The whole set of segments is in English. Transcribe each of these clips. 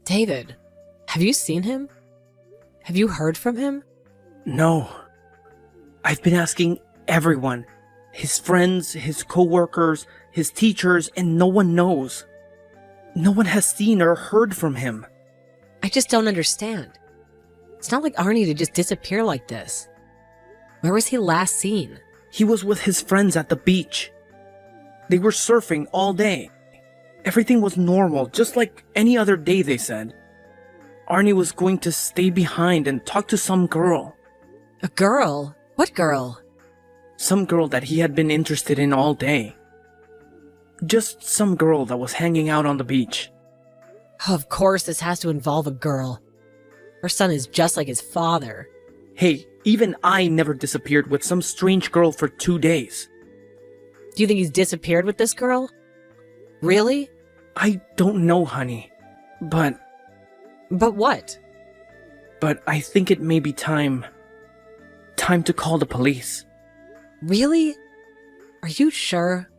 David, have you seen him? Have you heard from him? No. I've been asking everyone. His friends, his co-workers, his teachers, and no one knows. No one has seen or heard from him. I just don't understand. It's not like Arnie to just disappear like this. Where was he last seen? He was with his friends at the beach. They were surfing all day. Everything was normal, just like any other day, they said. Arnie was going to stay behind and talk to some girl. A girl? What girl? Some girl that he had been interested in all day. Just some girl that was hanging out on the beach. Oh, of course this has to involve a girl. Her son is just like his father. Hey, even I never disappeared with some strange girl for 2 days. Do you think he's disappeared with this girl? Really? I don't know, honey. But what? But I think it may be time to call the police. Really? Are you sure?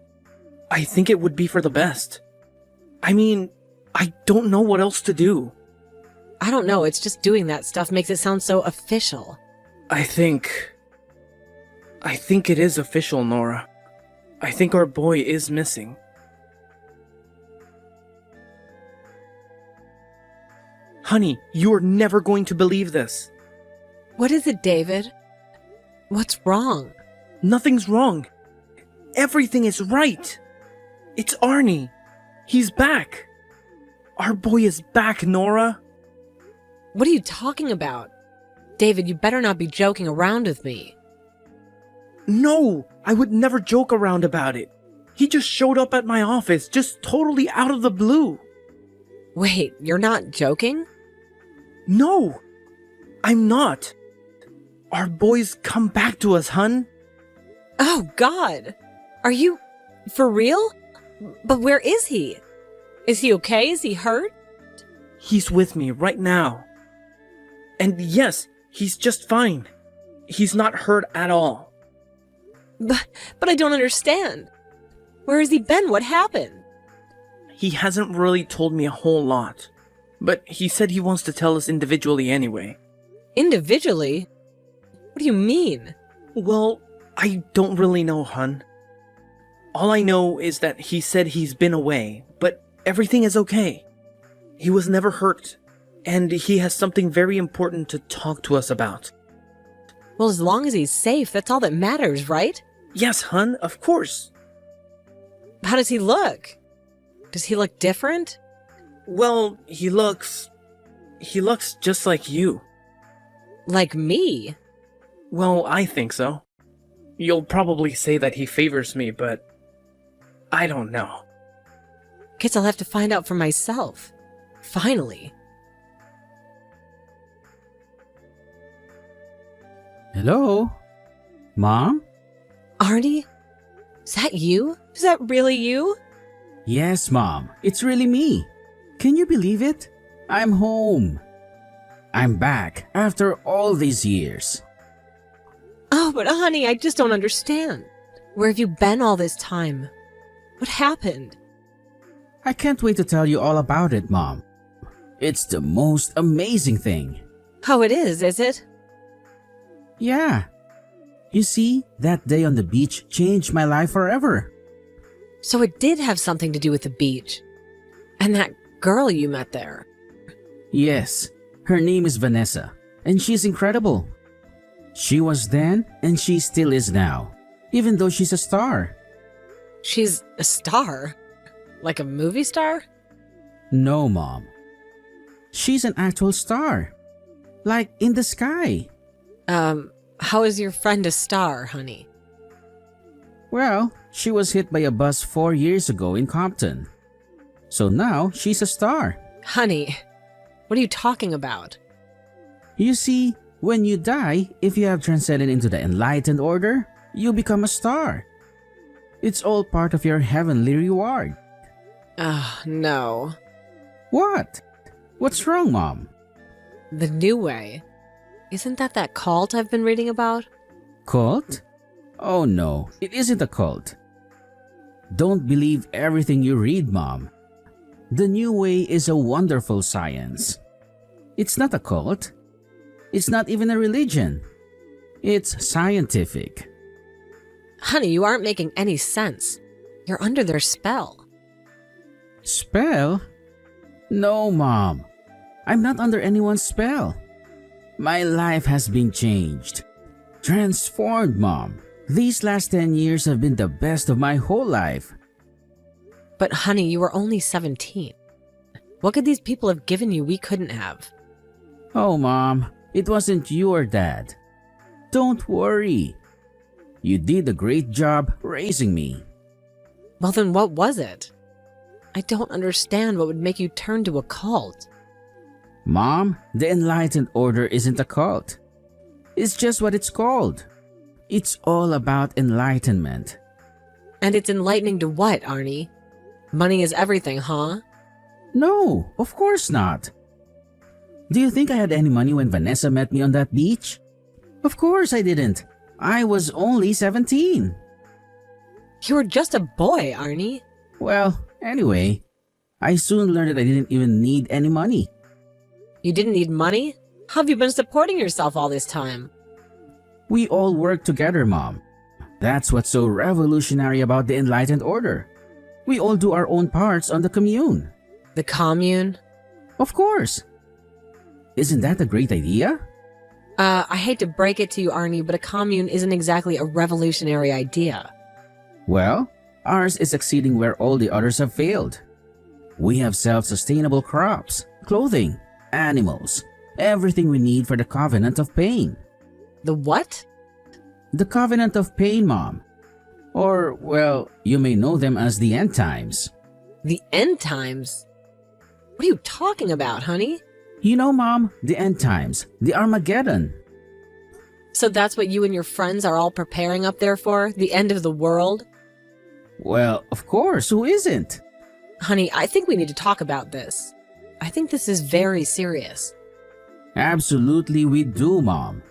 I think it would be for the best. I mean, I don't know what else to do. I don't know, it's just doing that stuff makes it sound so official. I think it is official, Nora. I think our boy is missing. Honey, you are never going to believe this. What is it, David? What's wrong? Nothing's wrong. Everything is right. It's Arnie. He's back. Our boy is back, Nora. What are you talking about? David, you better not be joking around with me. No, I would never joke around about it. He just showed up at my office, just totally out of the blue. Wait, you're not joking? No, I'm not. Our boy's come back to us, hun. Oh, God. Are you... for real? But where is he? Is he okay? Is he hurt? He's with me right now. And yes, he's just fine. He's not hurt at all. But I don't understand. Where has he been? What happened? He hasn't really told me a whole lot. But he said he wants to tell us individually anyway. Individually? What do you mean? Well, I don't really know, hun. All I know is that he said he's been away, but everything is okay. He was never hurt, and he has something very important to talk to us about. Well, as long as he's safe, that's all that matters, right? Yes, hun, of course. How does he look? Does he look different? Well, he looks just like you. Like me? Well, I think so. You'll probably say that he favors me, but I don't know. Guess I'll have to find out for myself. Finally. Hello? Mom? Arnie? Is that you? Is that really you? Yes, Mom. It's really me. Can you believe it? I'm home. I'm back after all these years. Oh, but honey, I just don't understand. Where have you been all this time? What happened? I can't wait to tell you all about it, Mom. It's the most amazing thing. Oh, it is it? Yeah. You see, that day on the beach changed my life forever. So it did have something to do with the beach. And that girl you met there. Yes, her name is Vanessa, and she's incredible. She was then, and she still is now, even though she's a star. She's a star? Like a movie star? No, Mom. She's an actual star. Like in the sky. How is your friend a star, honey? Well, she was hit by a bus 4 years ago in Compton. So now she's a star. Honey, what are you talking about? You see, when you die, if you have transcended into the enlightened order, you become a star. It's all part of your heavenly reward. No. What? What's wrong, Mom? The New Way. Isn't that cult I've been reading about? Cult? Oh no, it isn't a cult. Don't believe everything you read, Mom. The New Way is a wonderful science. It's not a cult. It's not even a religion. It's scientific. Honey, you aren't making any sense. You're under their spell. Spell? No, Mom. I'm not under anyone's spell. My life has been changed. Transformed, Mom. These last 10 years have been the best of my whole life. But honey, you were only 17. What could these people have given you we couldn't have? Oh, Mom, it wasn't your dad. Don't worry. You did a great job raising me. Well, then what was it? I don't understand what would make you turn to a cult. Mom, the Enlightened Order isn't a cult. It's just what it's called. It's all about enlightenment. And it's enlightening to what, Arnie? Money is everything, huh? No, of course not. Do you think I had any money when Vanessa met me on that beach? Of course I didn't. I was only 17. You were just a boy, Arnie. Well, anyway, I soon learned that I didn't even need any money. You didn't need money? How have you been supporting yourself all this time? We all work together, Mom. That's what's so revolutionary about the Enlightened Order. We all do our own parts on the commune. The commune? Of course. Isn't that a great idea? I hate to break it to you, Arnie, but a commune isn't exactly a revolutionary idea. Well, ours is succeeding where all the others have failed. We have self-sustainable crops, clothing, animals, everything we need for the Covenant of Pain. The what? The Covenant of Pain, Mom. Or, well, you may know them as the End Times. The end times? What are you talking about, honey? You know, Mom, the End Times, the Armageddon. So that's what you and your friends are all preparing up there for? The end of the world? Well, of course, who isn't? Honey, I think we need to talk about this. I think this is very serious. Absolutely we do, Mom.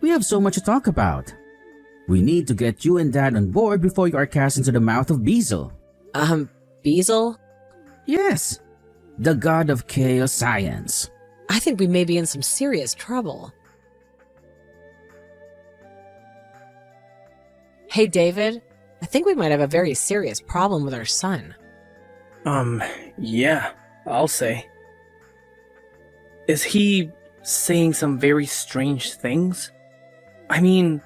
We have so much to talk about. We need to get you and Dad on board before you are cast into the mouth of Beezle. Beezle? Yes, the god of chaos science. I think we may be in some serious trouble. Hey, David, I think we might have a very serious problem with our son. Yeah, I'll say. Is he saying some very strange things? I mean,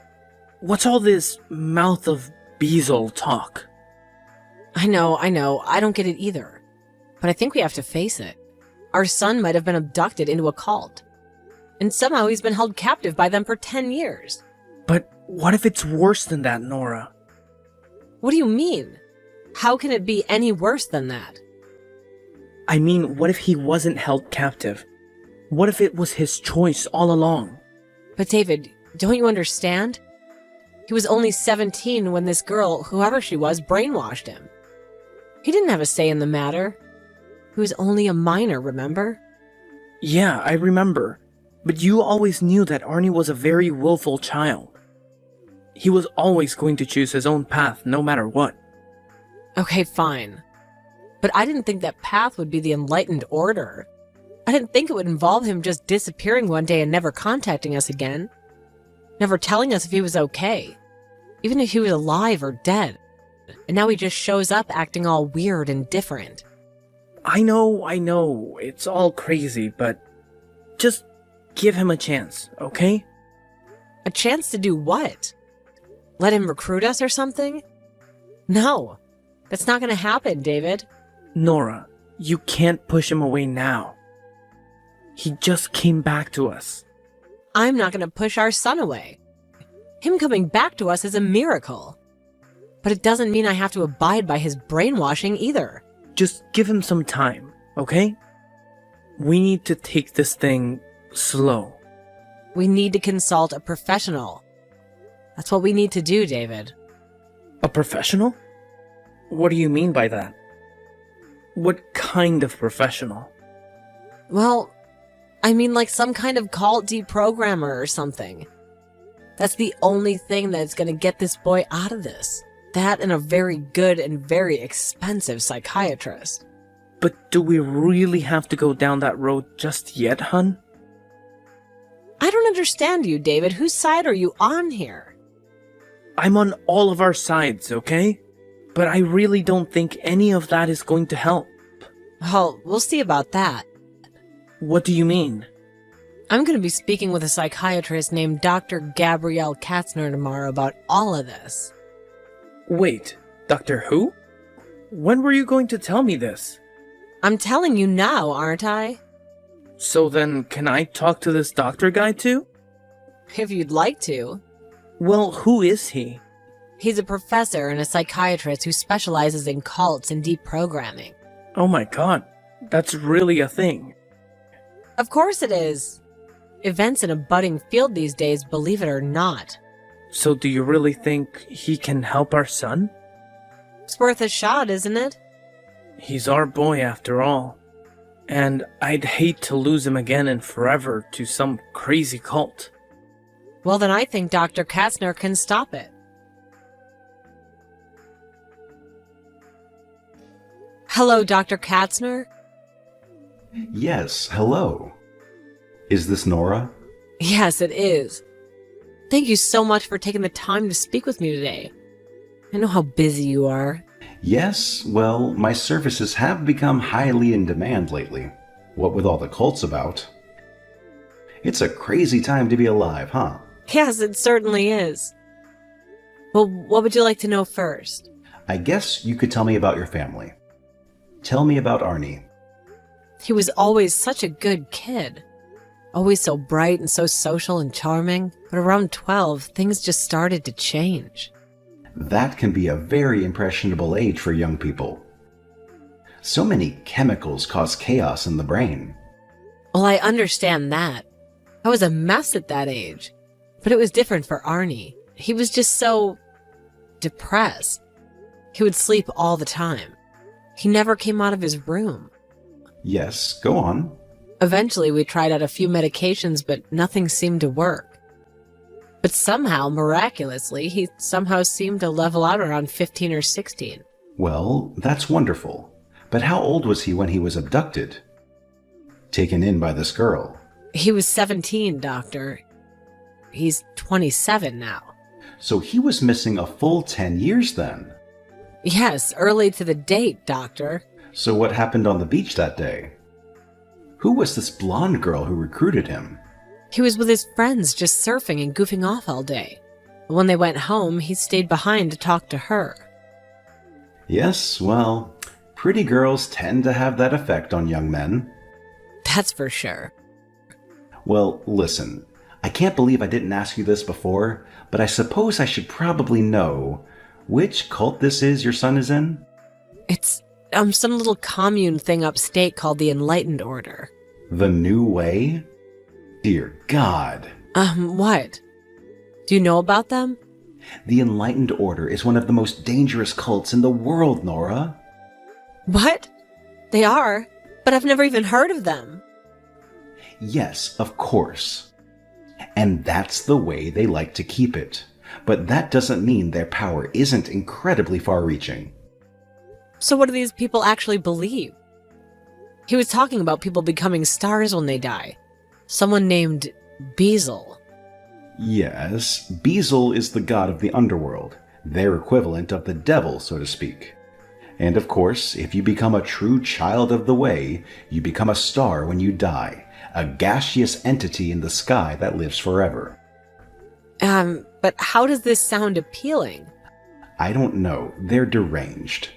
what's all this mouth of Beezle talk? I know, I don't get it either. But I think we have to face it. Our son might have been abducted into a cult. And somehow he's been held captive by them for 10 years. But what if it's worse than that, Nora? What do you mean? How can it be any worse than that? I mean, what if he wasn't held captive? What if it was his choice all along? But David, don't you understand? He was only 17 when this girl, whoever she was, brainwashed him. He didn't have a say in the matter. He was only a minor, remember? Yeah, I remember. But you always knew that Arnie was a very willful child. He was always going to choose his own path, no matter what. Okay, fine. But I didn't think that path would be the Enlightened Order. I didn't think it would involve him just disappearing one day and never contacting us again. Never telling us if he was okay. Even if he was alive or dead. And now he just shows up acting all weird and different. I know, it's all crazy, but just give him a chance, okay? A chance to do what? Let him recruit us or something? No, that's not gonna happen, David. Nora, you can't push him away now. He just came back to us. I'm not gonna push our son away. Him coming back to us is a miracle. But it doesn't mean I have to abide by his brainwashing either. Just give him some time, okay? We need to take this thing slow. We need to consult a professional. That's what we need to do, David. A professional? What do you mean by that? What kind of professional? Well, I mean like some kind of cult deprogrammer or something. That's the only thing that's gonna get this boy out of this. That and a very good and very expensive psychiatrist. But do we really have to go down that road just yet, hun? I don't understand you, David. Whose side are you on here? I'm on all of our sides, okay? But I really don't think any of that is going to help. Well, we'll see about that. What do you mean? I'm going to be speaking with a psychiatrist named Dr. Gabrielle Katzner tomorrow about all of this. Wait, Doctor Who? When were you going to tell me this? I'm telling you now, aren't I? So then, can I talk to this doctor guy too? If you'd like to. Well, who is he? He's a professor and a psychiatrist who specializes in cults and deprogramming. Oh my god, that's really a thing. Of course it is. Events in a budding field these days, believe it or not. So do you really think he can help our son? It's worth a shot, isn't it? He's our boy after all. And I'd hate to lose him again and forever to some crazy cult. Well, then I think Dr. Katzner can stop it. Hello, Dr. Katzner? Yes, hello. Is this Nora? Yes, it is. Thank you so much for taking the time to speak with me today. I know how busy you are. Yes, well, my services have become highly in demand lately. What with all the cults about. It's a crazy time to be alive, huh? Yes, it certainly is. Well, what would you like to know first? I guess you could tell me about your family. Tell me about Arnie. He was always such a good kid. Always so bright and so social and charming. But around 12, things just started to change. That can be a very impressionable age for young people. So many chemicals cause chaos in the brain. Well, I understand that. I was a mess at that age. But it was different for Arnie. He was just so depressed. He would sleep all the time. He never came out of his room. Yes, go on. Eventually, we tried out a few medications, but nothing seemed to work. But somehow, miraculously, he somehow seemed to level out around 15 or 16. Well, that's wonderful. But how old was he when he was abducted? Taken in by this girl? He was 17, Doctor. He's 27 now. So he was missing a full 10 years then? Yes, early to the date, Doctor. So what happened on the beach that day? Who was this blonde girl who recruited him? He was with his friends just surfing and goofing off all day. When they went home, he stayed behind to talk to her. Yes, well, pretty girls tend to have that effect on young men. That's for sure. Well, listen, I can't believe I didn't ask you this before, but I suppose I should probably know which cult this is your son is in? It's some little commune thing upstate called the Enlightened Order. The New Way? Dear God. What? Do you know about them? The Enlightened Order is one of the most dangerous cults in the world, Nora. What? They are, but I've never even heard of them. Yes, of course. And that's the way they like to keep it. But that doesn't mean their power isn't incredibly far-reaching. So what do these people actually believe? He was talking about people becoming stars when they die. Someone named Beazle. Yes, Beazle is the god of the underworld, their equivalent of the devil, so to speak. And of course, if you become a true child of the Way, you become a star when you die, a gaseous entity in the sky that lives forever. But how does this sound appealing? I don't know, they're deranged.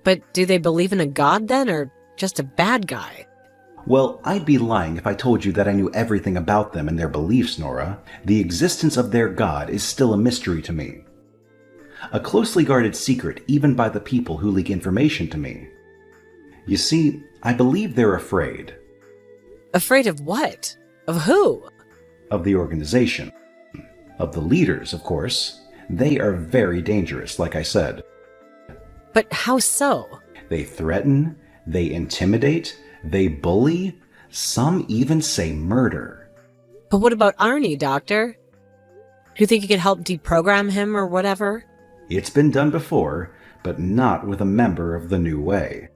But do they believe in a god then, or just a bad guy? Well, I'd be lying if I told you that I knew everything about them and their beliefs, Nora. The existence of their god is still a mystery to me. A closely guarded secret even by the people who leak information to me. You see, I believe they're afraid. Afraid of what? Of who? Of the organization. Of the leaders, of course. They are very dangerous, like I said. But how so? They threaten, they intimidate, they bully, some even say murder. But what about Arnie, Doctor? Do you think you could help deprogram him or whatever? It's been done before, but not with a member of the New Way.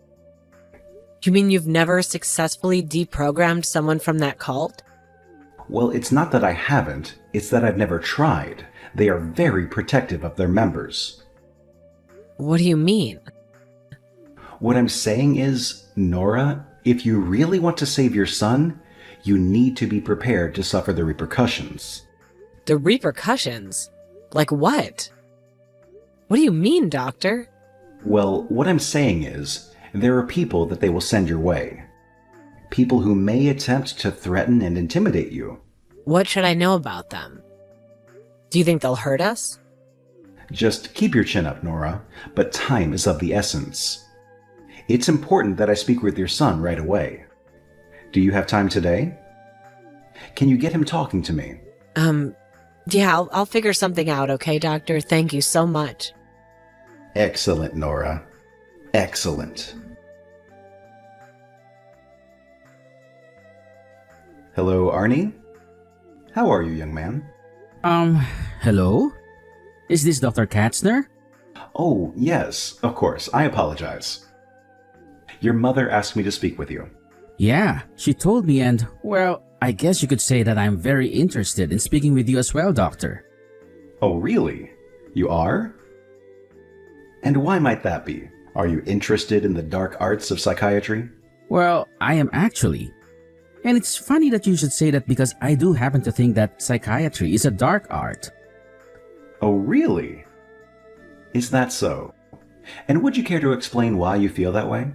You mean you've never successfully deprogrammed someone from that cult? Well, it's not that I haven't, it's that I've never tried. They are very protective of their members. What do you mean? What I'm saying is, Nora, if you really want to save your son, you need to be prepared to suffer the repercussions. The repercussions? Like what? What do you mean, Doctor? Well, what I'm saying is, there are people that they will send your way. People who may attempt to threaten and intimidate you. What should I know about them? Do you think they'll hurt us? Just keep your chin up, Nora, but time is of the essence. It's important that I speak with your son right away. Do you have time today? Can you get him talking to me? Yeah, I'll figure something out, okay, Doctor? Thank you so much. Excellent, Nora. Excellent. Hello, Arnie? How are you, young man? Hello? Is this Dr. Katzner? Oh, yes, of course. I apologize. Your mother asked me to speak with you. Yeah, she told me and, well, I guess you could say that I'm very interested in speaking with you as well, Doctor. Oh, really? You are? And why might that be? Are you interested in the dark arts of psychiatry? Well, I am actually. And it's funny that you should say that because I do happen to think that psychiatry is a dark art. Oh, really? Is that so? And would you care to explain why you feel that way?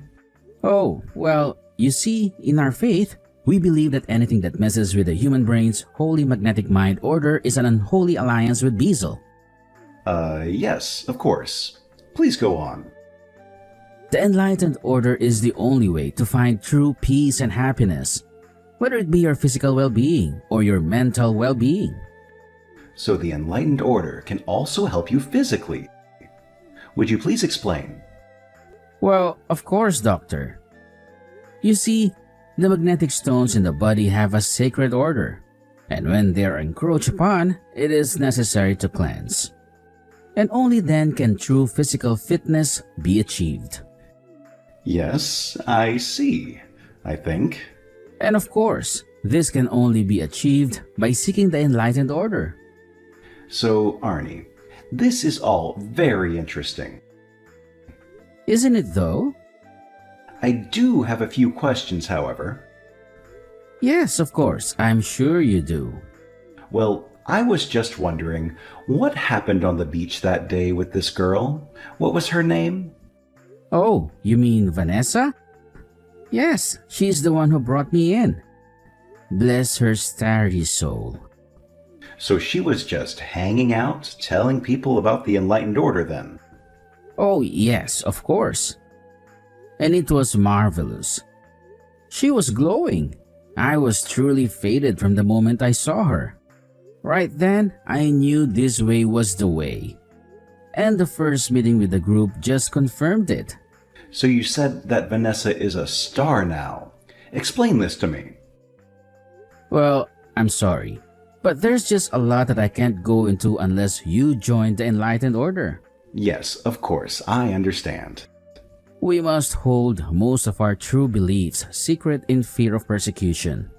Oh, well, you see, in our faith, we believe that anything that messes with the human brain's holy magnetic mind order is an unholy alliance with Beazle. Yes, of course. Please go on. The enlightened order is the only way to find true peace and happiness, whether it be your physical well-being or your mental well-being. So the enlightened order can also help you physically. Would you please explain? Well, of course, Doctor. You see, the magnetic stones in the body have a sacred order, and when they are encroached upon, it is necessary to cleanse. And only then can true physical fitness be achieved. Yes, I see, I think. And of course, this can only be achieved by seeking the enlightened order. So, Arnie, this is all very interesting. Isn't it though? I do have a few questions, however. Yes, of course, I'm sure you do. Well, I was just wondering, what happened on the beach that day with this girl? What was her name? Oh, you mean Vanessa? Yes, she's the one who brought me in. Bless her starry soul. So she was just hanging out, telling people about the enlightened order then? Oh, yes, of course. And it was marvelous. She was glowing. I was truly faded from the moment I saw her. Right then, I knew this way was the way. And the first meeting with the group just confirmed it. So you said that Vanessa is a star now. Explain this to me. Well, I'm sorry, but there's just a lot that I can't go into unless you join the enlightened order. Yes, of course, I understand. We must hold most of our true beliefs secret in fear of persecution.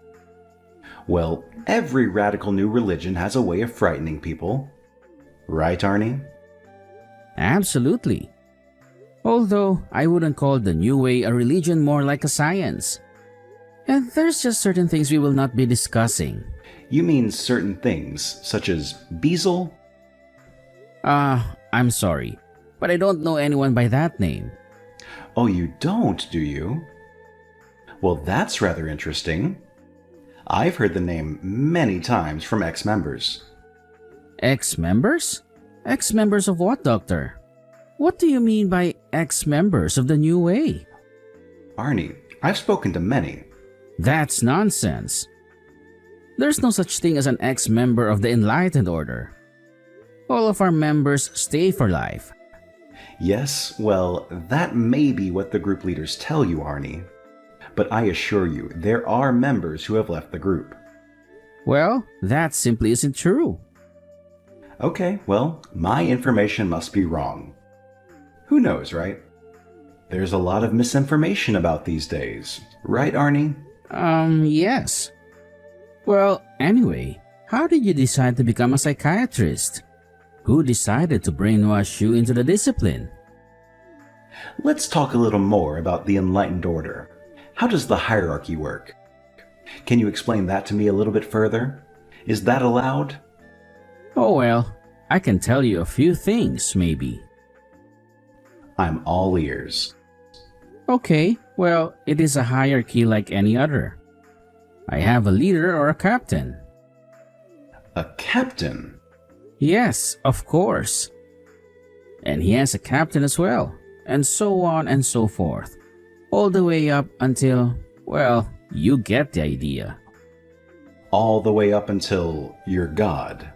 Well, every radical new religion has a way of frightening people. Right, Arnie? Absolutely. Although I wouldn't call the New Way a religion, more like a science. And there's just certain things we will not be discussing. You mean certain things, such as Beazle? I'm sorry, but I don't know anyone by that name. Oh, you don't, do you? Well, that's rather interesting. I've heard the name many times from ex-members. Ex-members? Ex-members of what, Doctor? What do you mean by ex-members of the New Way? Arnie, I've spoken to many. That's nonsense. There's no such thing as an ex-member of the Enlightened Order. All of our members stay for life. Yes, well, that may be what the group leaders tell you, Arnie. But I assure you, there are members who have left the group. Well, that simply isn't true. Okay, well, my information must be wrong. Who knows, right? There's a lot of misinformation about these days. Right, Arnie? Yes. Well, anyway, how did you decide to become a psychiatrist? Who decided to brainwash you into the discipline? Let's talk a little more about the Enlightened Order. How does the hierarchy work? Can you explain that to me a little bit further? Is that allowed? Oh well, I can tell you a few things, maybe. I'm all ears. Okay, well, it is a hierarchy like any other. I have a leader or a captain. A captain? Yes, of course. And he has a captain as well, and so on and so forth. All the way up until, well, you get the idea. All the way up until you're God.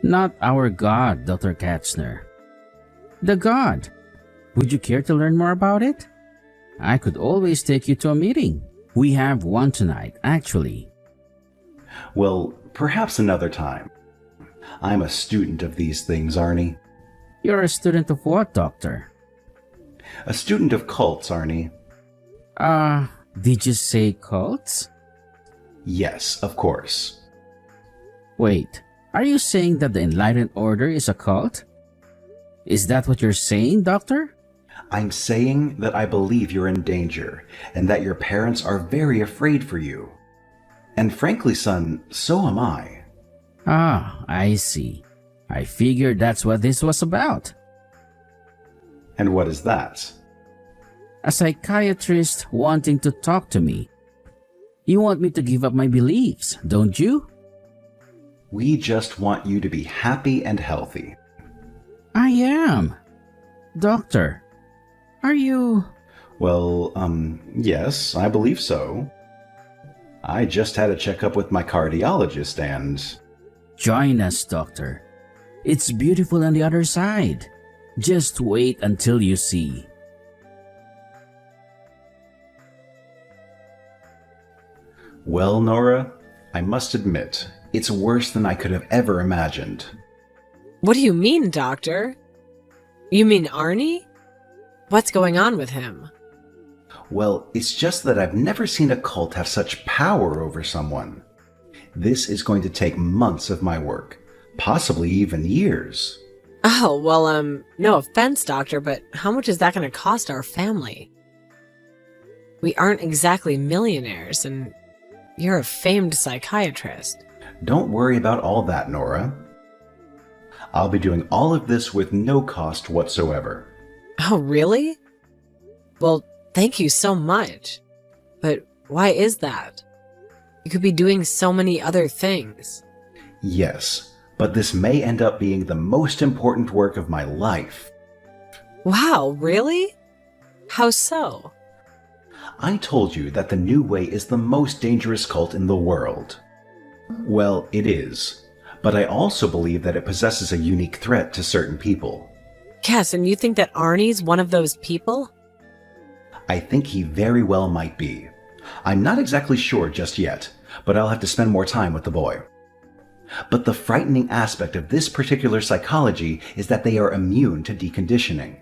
Not our God, Dr. Katzner. The God. Would you care to learn more about it? I could always take you to a meeting. We have one tonight, actually. Well, perhaps another time. I'm a student of these things, Arnie. You're a student of what, Doctor? A student of cults, Arnie. Did you say cults? Yes, of course. Wait, are you saying that the Enlightened Order is a cult? Is that what you're saying, Doctor? I'm saying that I believe you're in danger, and that your parents are very afraid for you. And frankly, son, so am I. Ah, I see. I figured that's what this was about. And what is that? A psychiatrist wanting to talk to me. You want me to give up my beliefs, don't you? We just want you to be happy and healthy. I am. Doctor, are you... Well, yes, I believe so. I just had a checkup with my cardiologist and... Join us, Doctor. It's beautiful on the other side. Just wait until you see. Well, Nora, I must admit, it's worse than I could have ever imagined. What do you mean, Doctor? You mean Arnie? What's going on with him? Well, it's just that I've never seen a cult have such power over someone. This is going to take months of my work, possibly even years. Oh, well, no offense, Doctor, but how much is that going to cost our family? We aren't exactly millionaires, and you're a famed psychiatrist. Don't worry about all that, Nora. I'll be doing all of this with no cost whatsoever. Oh, really? Well, thank you so much. But why is that? You could be doing so many other things. Yes, but this may end up being the most important work of my life. Wow, really? How so? I told you that the New Way is the most dangerous cult in the world. Well, it is, but I also believe that it possesses a unique threat to certain people. Yes, and you think that Arnie's one of those people? I think he very well might be. I'm not exactly sure just yet, but I'll have to spend more time with the boy. But the frightening aspect of this particular psychology is that they are immune to deconditioning.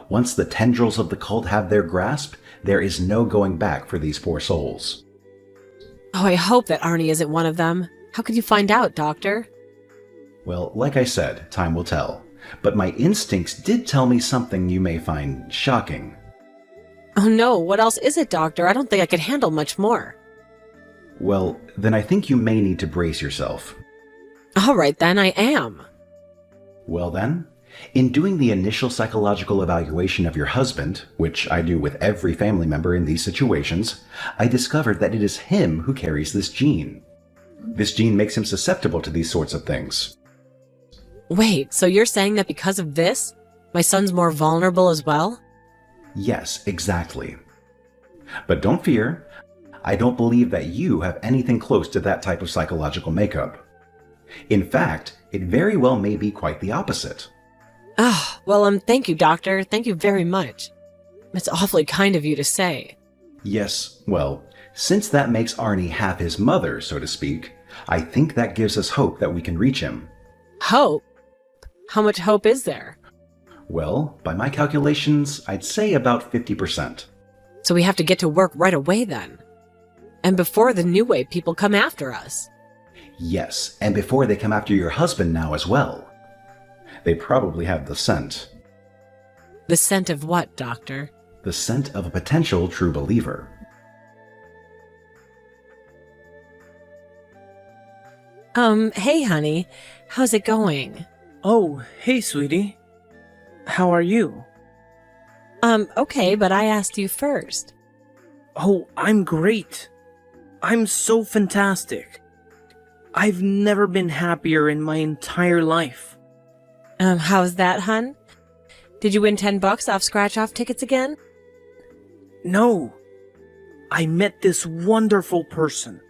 Once the tendrils of the cult have their grasp, there is no going back for these poor souls. Oh, I hope that Arnie isn't one of them. How could you find out, Doctor? Well, like I said, time will tell. But my instincts did tell me something you may find shocking. Oh no, what else is it, Doctor? I don't think I could handle much more. Well, then I think you may need to brace yourself. All right then, I am. Well then, in doing the initial psychological evaluation of your husband, which I do with every family member in these situations, I discovered that it is him who carries this gene. This gene makes him susceptible to these sorts of things. Wait, so you're saying that because of this, my son's more vulnerable as well? Yes, exactly. But don't fear, I don't believe that you have anything close to that type of psychological makeup. In fact, it very well may be quite the opposite. Ah, well, thank you, Doctor. Thank you very much. It's awfully kind of you to say. Yes, well, since that makes Arnie half his mother, so to speak, I think that gives us hope that we can reach him. Hope? How much hope is there? Well, by my calculations, I'd say about 50%. So we have to get to work right away then. And before the New Way people come after us. Yes, and before they come after your husband now as well. They probably have the scent. The scent of what, Doctor? The scent of a potential true believer. Hey, honey. How's it going? Oh, hey, sweetie. How are you? Okay, but I asked you first. Oh, I'm great. I'm so fantastic. I've never been happier in my entire life. How's that, hun? Did you win $10 off scratch-off tickets again? No. I met this wonderful person.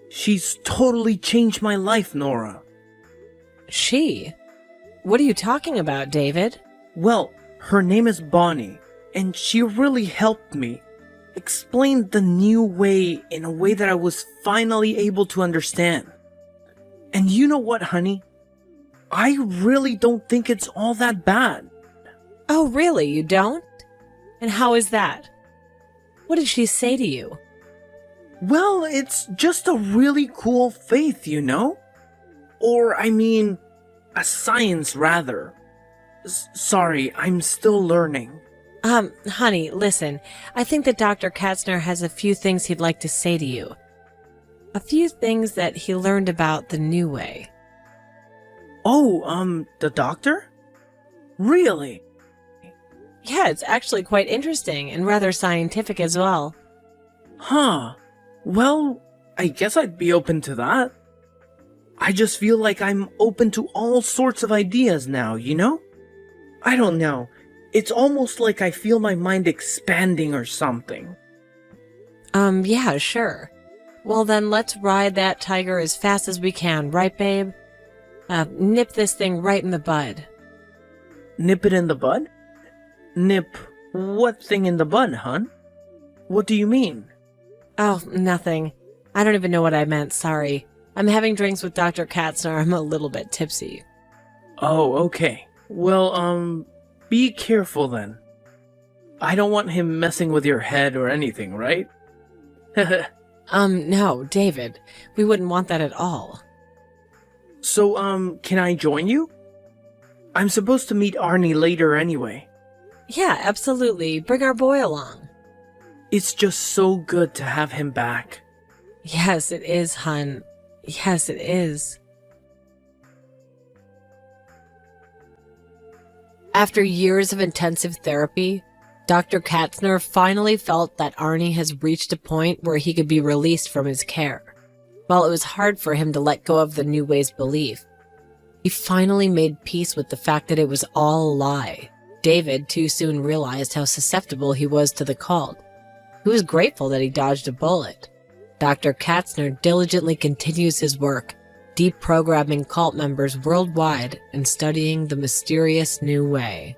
She's totally changed my life, Nora. She? What are you talking about, David? Well, her name is Bonnie, and she really helped me. Explained the New Way in a way that I was finally able to understand. And you know what, honey? I really don't think it's all that bad. Oh, really? You don't? And how is that? What did she say to you? Well, it's just a really cool faith, you know? Or, I mean, a science, rather. Sorry, I'm still learning. Honey, listen. I think that Dr. Katzner has a few things he'd like to say to you. A few things that he learned about the New Way. Oh, the doctor? Really? Yeah, it's actually quite interesting and rather scientific as well. Huh. Well, I guess I'd be open to that. I just feel like I'm open to all sorts of ideas now, you know? I don't know. It's almost like I feel my mind expanding or something. Yeah, sure. Well then, let's ride that tiger as fast as we can, right, babe? Nip this thing right in the bud. Nip it in the bud? Nip what thing in the bud, hun? What do you mean? Oh, nothing. I don't even know what I meant, sorry. I'm having drinks with Dr. Katzner. I'm a little bit tipsy. Oh, okay. Well, be careful then. I don't want him messing with your head or anything, right? No, David. We wouldn't want that at all. So, can I join you? I'm supposed to meet Arnie later anyway. Yeah, absolutely. Bring our boy along. It's just so good to have him back. Yes, it is, hun. Yes, it is. After years of intensive therapy, Dr. Katzner finally felt that Arnie has reached a point where he could be released from his care. While it was hard for him to let go of the New Way's belief, he finally made peace with the fact that it was all a lie. David too soon realized how susceptible he was to the cult. He was grateful that he dodged a bullet. Dr. Katzner diligently continues his work, deprogramming cult members worldwide and studying the mysterious New Way.